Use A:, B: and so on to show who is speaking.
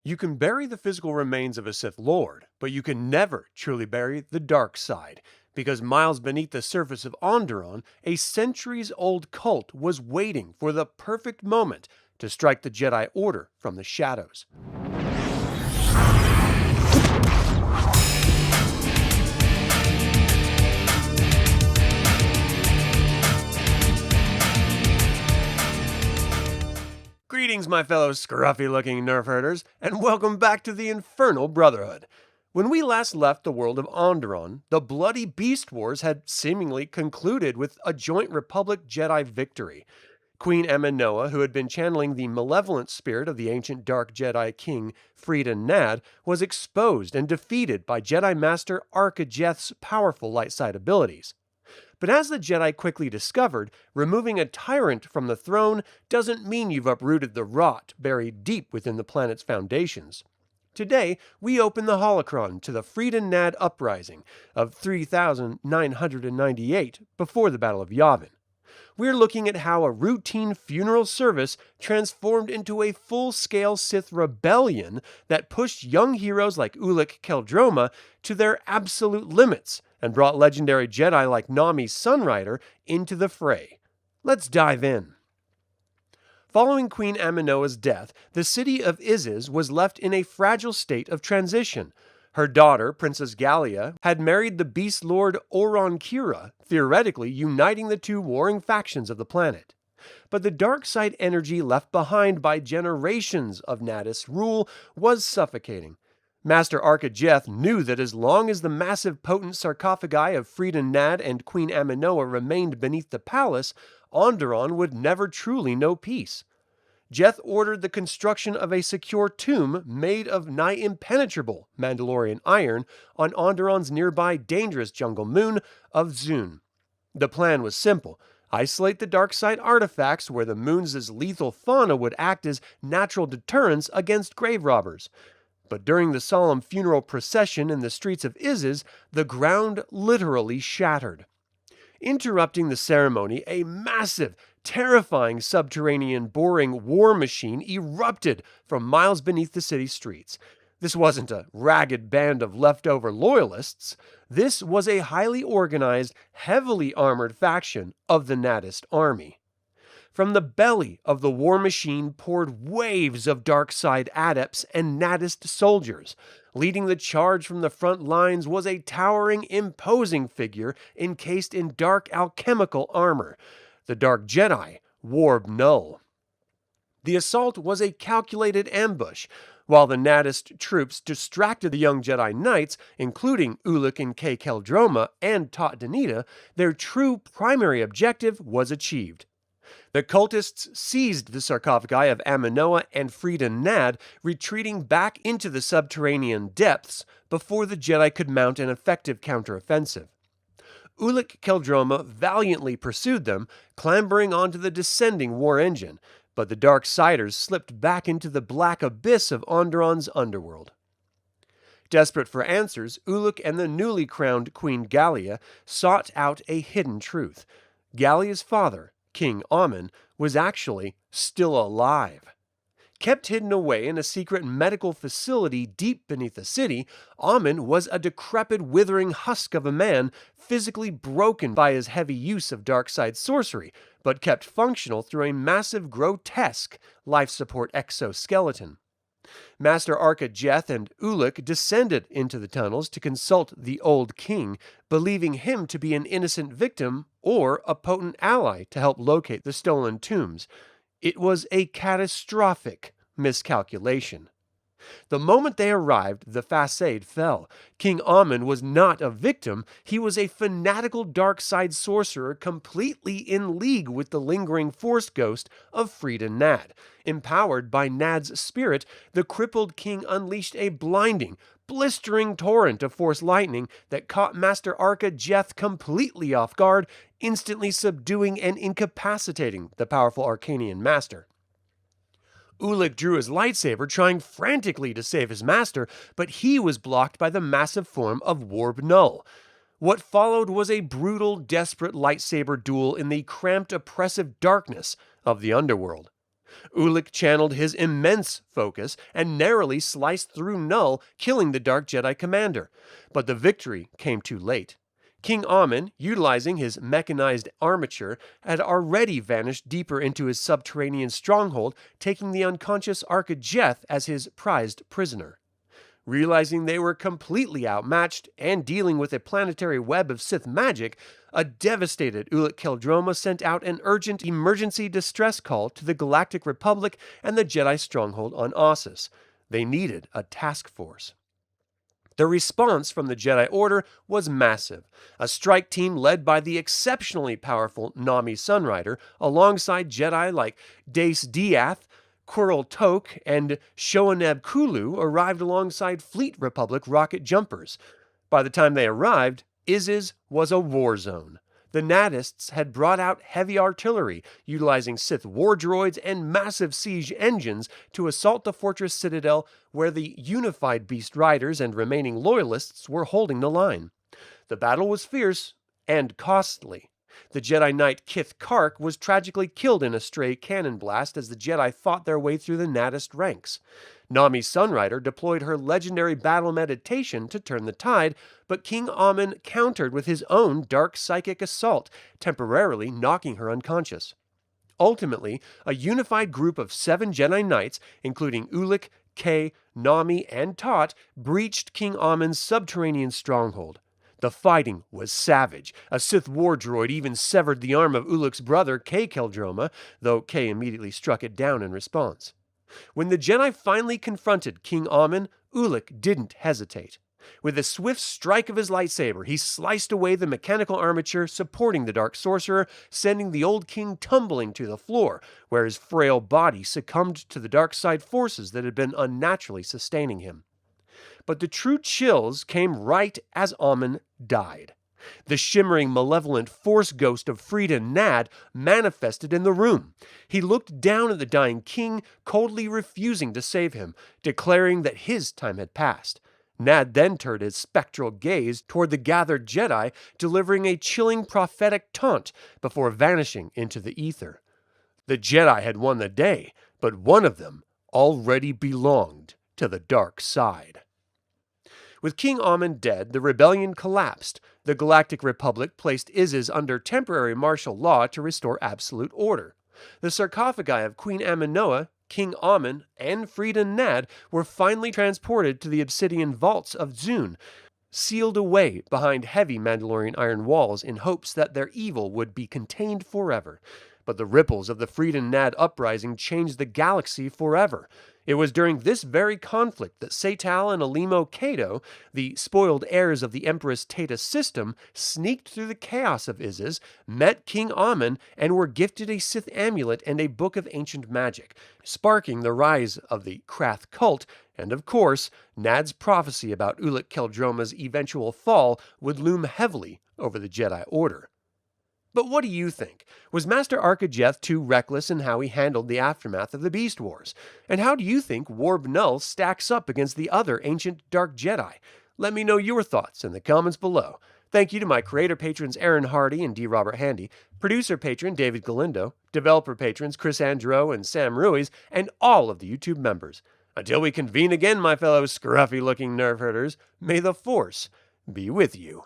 A: You can bury the physical remains of a Sith Lord, but you can never truly bury the dark side, because miles beneath the surface of Onderon, a centuries-old cult was waiting for the perfect moment to strike the Jedi Order from the shadows. Greetings, my fellow scruffy-looking Nerf Herders, and welcome back to the Infernal Brotherhood. When we last left the world of Onderon, the bloody Beast Wars had seemingly concluded with a joint Republic Jedi victory. Queen Aminoa, who had been channeling the malevolent spirit of the ancient Dark Jedi King Freedon Nadd, was exposed and defeated by Jedi Master Arca-Jeth's powerful light side abilities. But as the Jedi quickly discovered, removing a tyrant from the throne doesn't mean you've uprooted the rot buried deep within the planet's foundations. Today, we open the Holocron to the Freedon Nadd Uprising of 3998 before the Battle of Yavin. We're looking at how a routine funeral service transformed into a full-scale Sith rebellion that pushed young heroes like Qel-Droma to their absolute limits and brought legendary Jedi like Nami's Sunrider into the fray. Let's dive in. Following Queen Aminoa's death, the city of Iziz was left in a fragile state of transition. Her daughter, Princess Gallia, had married the Beast Lord Oron Kira, theoretically uniting the two warring factions of the planet. But the dark side energy left behind by generations of Naddist rule was suffocating. Master Arca-Jeth knew that as long as the massive potent sarcophagi of Freedon Nadd and Queen Aminoa remained beneath the palace, Onderon would never truly know peace. Jeth ordered the construction of a secure tomb made of nigh impenetrable Mandalorian iron on Onderon's nearby dangerous jungle moon of Zun. The plan was simple: isolate the dark side artifacts where the moon's lethal fauna would act as natural deterrents against grave robbers. But during the solemn funeral procession in the streets of Iziz, the ground literally shattered. Interrupting the ceremony, a massive, terrifying subterranean boring war machine erupted from miles beneath the city streets. This wasn't a ragged band of leftover loyalists. This was a highly organized, heavily armored faction of the Naddist army. From the belly of the war machine poured waves of dark side adepts and Naddist soldiers. Leading the charge from the front lines was a towering, imposing figure encased in dark alchemical armor, the Dark Jedi, Warb Null. The assault was a calculated ambush. While the Naddist troops distracted the young Jedi Knights, including Ulic and Qel-Droma and Tot Danita, their true primary objective was achieved. The cultists seized the sarcophagi of Aminoa and Freedon Nadd, retreating back into the subterranean depths before the Jedi could mount an effective counteroffensive. Ulic Qel-Droma valiantly pursued them, clambering onto the descending war engine, but the Darksiders slipped back into the black abyss of Onderon's underworld. Desperate for answers, Ulic and the newly crowned Queen Gallia sought out a hidden truth. Gallia's father, King Amen, was actually still alive. Kept hidden away in a secret medical facility deep beneath the city, Amen was a decrepit, withering husk of a man, physically broken by his heavy use of dark side sorcery, but kept functional through a massive, grotesque life support exoskeleton. Master Arca-Jeth and Ulic descended into the tunnels to consult the old king, believing him to be an innocent victim or a potent ally to help locate the stolen tombs. It was a catastrophic miscalculation. The moment they arrived, the facade fell. King Amen was not a victim. He was a fanatical dark side sorcerer completely in league with the lingering force ghost of Freedon Nadd. Empowered by Nadd's spirit, the crippled king unleashed a blinding, blistering torrent of force lightning that caught Master Arca-Jeth completely off guard, instantly subduing and incapacitating the powerful Arcanian master. Ulic drew his lightsaber, trying frantically to save his master, but he was blocked by the massive form of Warb Null. What followed was a brutal, desperate lightsaber duel in the cramped, oppressive darkness of the underworld. Ulic channeled his immense focus and narrowly sliced through Null, killing the Dark Jedi commander. But the victory came too late. King Amin, utilizing his mechanized armature, had already vanished deeper into his subterranean stronghold, taking the unconscious Arca-Jeth as his prized prisoner. Realizing they were completely outmatched and dealing with a planetary web of Sith magic, a devastated Ulic Qel-Droma sent out an urgent emergency distress call to the Galactic Republic and the Jedi stronghold on Ossus. They needed a task force. The response from the Jedi Order was massive. A strike team led by the exceptionally powerful Nami Sunrider, alongside Jedi like Dace Diath, Quirrell Tok, and Shoaneb Kulu arrived alongside Fleet Republic rocket jumpers. By the time they arrived, Iziz was a war zone. The Naddists had brought out heavy artillery, utilizing Sith war droids and massive siege engines to assault the fortress citadel where the unified Beast Riders and remaining loyalists were holding the line. The battle was fierce and costly. The Jedi Knight Kith Kark was tragically killed in a stray cannon blast as the Jedi fought their way through the Naddist ranks. Nami Sunrider deployed her legendary battle meditation to turn the tide, but King Amin countered with his own dark psychic assault, temporarily knocking her unconscious. Ultimately, a unified group of 7 Jedi Knights, including Ulic, Kay, Nami, and Tot, breached King Amin's subterranean stronghold. The fighting was savage. A Sith war droid even severed the arm of Ulic's brother, Qel-Droma, though Kay immediately struck it down in response. When the Jedi finally confronted King Amin, Ulic didn't hesitate. With a swift strike of his lightsaber, he sliced away the mechanical armature supporting the Dark Sorcerer, sending the old king tumbling to the floor, where his frail body succumbed to the dark side forces that had been unnaturally sustaining him. But the true chills came right as Amin died. The shimmering, malevolent force ghost of Freedon Nadd manifested in the room. He looked down at the dying king, coldly refusing to save him, declaring that his time had passed. Nadd then turned his spectral gaze toward the gathered Jedi, delivering a chilling prophetic taunt before vanishing into the ether. The Jedi had won the day, but one of them already belonged to the dark side. With King Amin dead, the rebellion collapsed. The Galactic Republic placed Iziz under temporary martial law to restore absolute order. The sarcophagi of Queen Aminoa, King Amin, and Freedon Nadd were finally transported to the obsidian vaults of Zun, sealed away behind heavy Mandalorian iron walls in hopes that their evil would be contained forever. But the ripples of the Freedon Nadd Uprising changed the galaxy forever. It was during this very conflict that Satal and Alimo Cato, the spoiled heirs of the Empress Tata's system, sneaked through the chaos of Iziz, met King Amin, and were gifted a Sith amulet and a book of ancient magic, sparking the rise of the Krath cult, and of course, Nadd's prophecy about Ulic Qel-Droma's eventual fall would loom heavily over the Jedi Order. But what do you think? Was Master Arca-Jeth too reckless in how he handled the aftermath of the Beast Wars? And how do you think Warb Null stacks up against the other ancient Dark Jedi? Let me know your thoughts in the comments below. Thank you to my creator patrons Aaron Hardy and D. Robert Handy, producer patron David Galindo, developer patrons Chris Androu and Sam Ruiz, and all of the YouTube members. Until we convene again, my fellow scruffy-looking Nerf Herders, may the Force be with you.